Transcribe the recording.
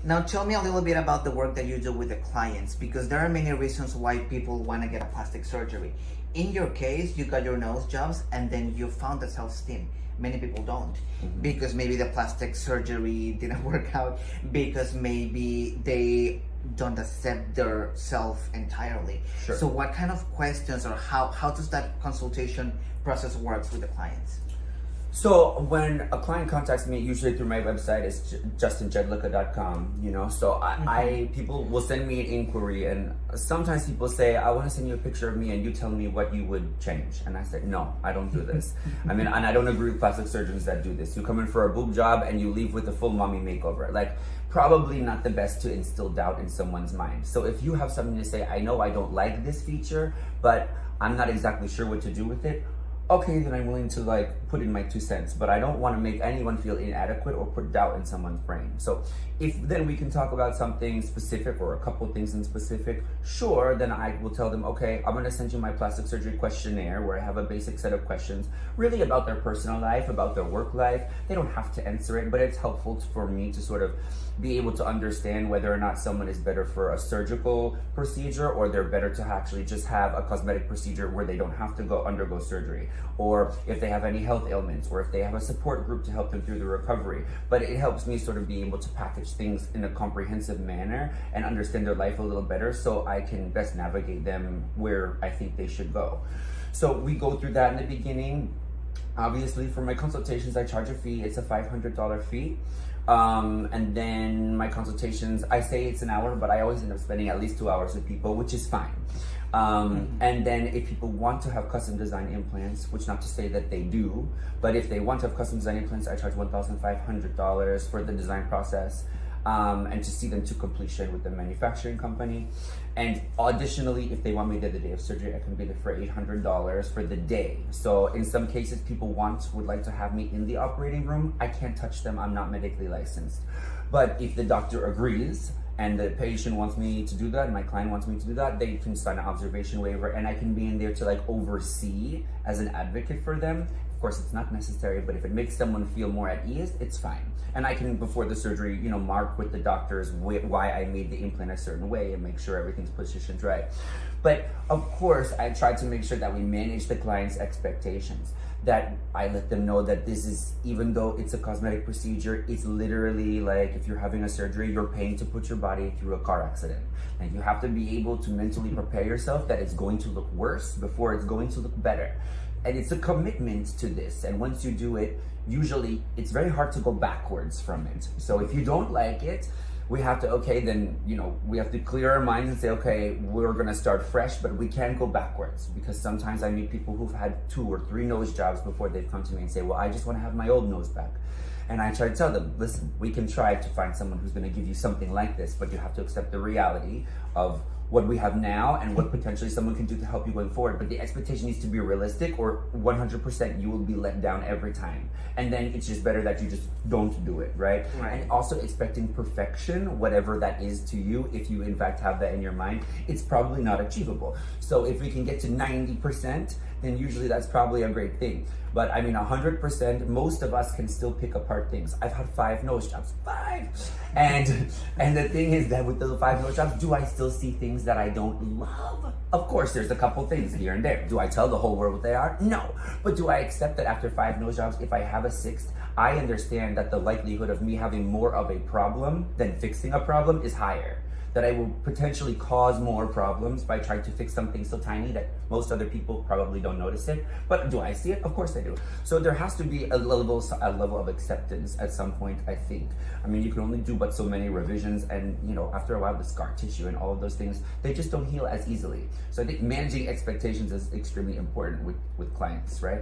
Now tell me a little bit about the work that you do with the clients, because there are many reasons why people want to get a plastic surgery. In your case, you got your nose jobs and then you found the self-esteem. Many people don't, because maybe the plastic surgery didn't work out, because maybe they don't accept their self entirely. Sure. So what kind of questions, or how does that consultation process works with the clients? So when a client contacts me, usually through my website, it's justinjedlica.com, so I people will send me an inquiry, and sometimes people say, I want to send you a picture of me and you tell me what you would change. And I said, no, I don't do this. And I don't agree with plastic surgeons that do this. You come in for a boob job and you leave with a full mommy makeover. Like, probably not the best to instill doubt in someone's mind. So if you have something to say, I know I don't like this feature, but I'm not exactly sure what to do with it, okay, then I'm willing to put in my 2 cents, but I don't want to make anyone feel inadequate or put doubt in someone's brain. So if then we can talk about something specific or a couple things in specific, sure, then I will tell them, okay, I'm going to send you my plastic surgery questionnaire where I have a basic set of questions really about their personal life, about their work life. They don't have to answer it, but it's helpful for me to sort of be able to understand whether or not someone is better for a surgical procedure or they're better to actually just have a cosmetic procedure where they don't have to undergo surgery, or if they have any health ailments, or if they have a support group to help them through the recovery. But it helps me sort of be able to package things in a comprehensive manner and understand their life a little better so I can best navigate them where I think they should go. So we go through that in the beginning. Obviously, for my consultations, I charge a fee. It's a $500 fee. And then my consultations, I say it's an hour, but I always end up spending at least 2 hours with people, which is fine. And then if people want to have custom design implants, which not to say that they do, but if they want to have custom design implants, I charge $1,500 for the design process, and to see them to completion with the manufacturing company. And additionally, if they want me there the day of surgery, I can be there for $800 for the day. So in some cases, people would like to have me in the operating room. I can't touch them, I'm not medically licensed. But if the doctor agrees, and the patient wants me to do that, and my client wants me to do that, they can sign an observation waiver, and I can be in there to oversee as an advocate for them. Of course, it's not necessary, but if it makes someone feel more at ease, it's fine. And I can, before the surgery, mark with the doctors why I made the implant a certain way and make sure everything's positioned right. But of course, I try to make sure that we manage the client's expectations, that I let them know that this is, even though it's a cosmetic procedure, it's literally like if you're having a surgery, you're paying to put your body through a car accident. And you have to be able to mentally prepare yourself that it's going to look worse before it's going to look better. And it's a commitment to this. And once you do it, usually it's very hard to go backwards from it. So if you don't like it, we have to, we have to clear our minds and say, okay, we're gonna start fresh, but we can't go backwards, because sometimes I meet people who've had 2 or 3 nose jobs before they've come to me and say, well, I just wanna have my old nose back. And I try to tell them, listen, we can try to find someone who's gonna give you something like this, but you have to accept the reality of what we have now and what potentially someone can do to help you going forward. But the expectation needs to be realistic, or 100% you will be let down every time. And then it's just better that you just don't do it, right? And also expecting perfection, whatever that is to you, if you in fact have that in your mind, it's probably not achievable. So if we can get to 90%, then usually that's probably a great thing. But 100%, most of us can still pick apart things. I've had 5 nose jobs, 5! And the thing is that with those 5 nose jobs, do I still see things that I don't love? Of course, there's a couple things here and there. Do I tell the whole world what they are? No. But do I accept that after 5 nose jobs, if I have a 6th, I understand that the likelihood of me having more of a problem than fixing a problem is higher. That I will potentially cause more problems by trying to fix something so tiny that most other people probably don't notice it. But do I see it? Of course I do. So there has to be a level of acceptance at some point, I think. You can only do but so many revisions, and after a while the scar tissue and all of those things, they just don't heal as easily. So I think managing expectations is extremely important with clients, right?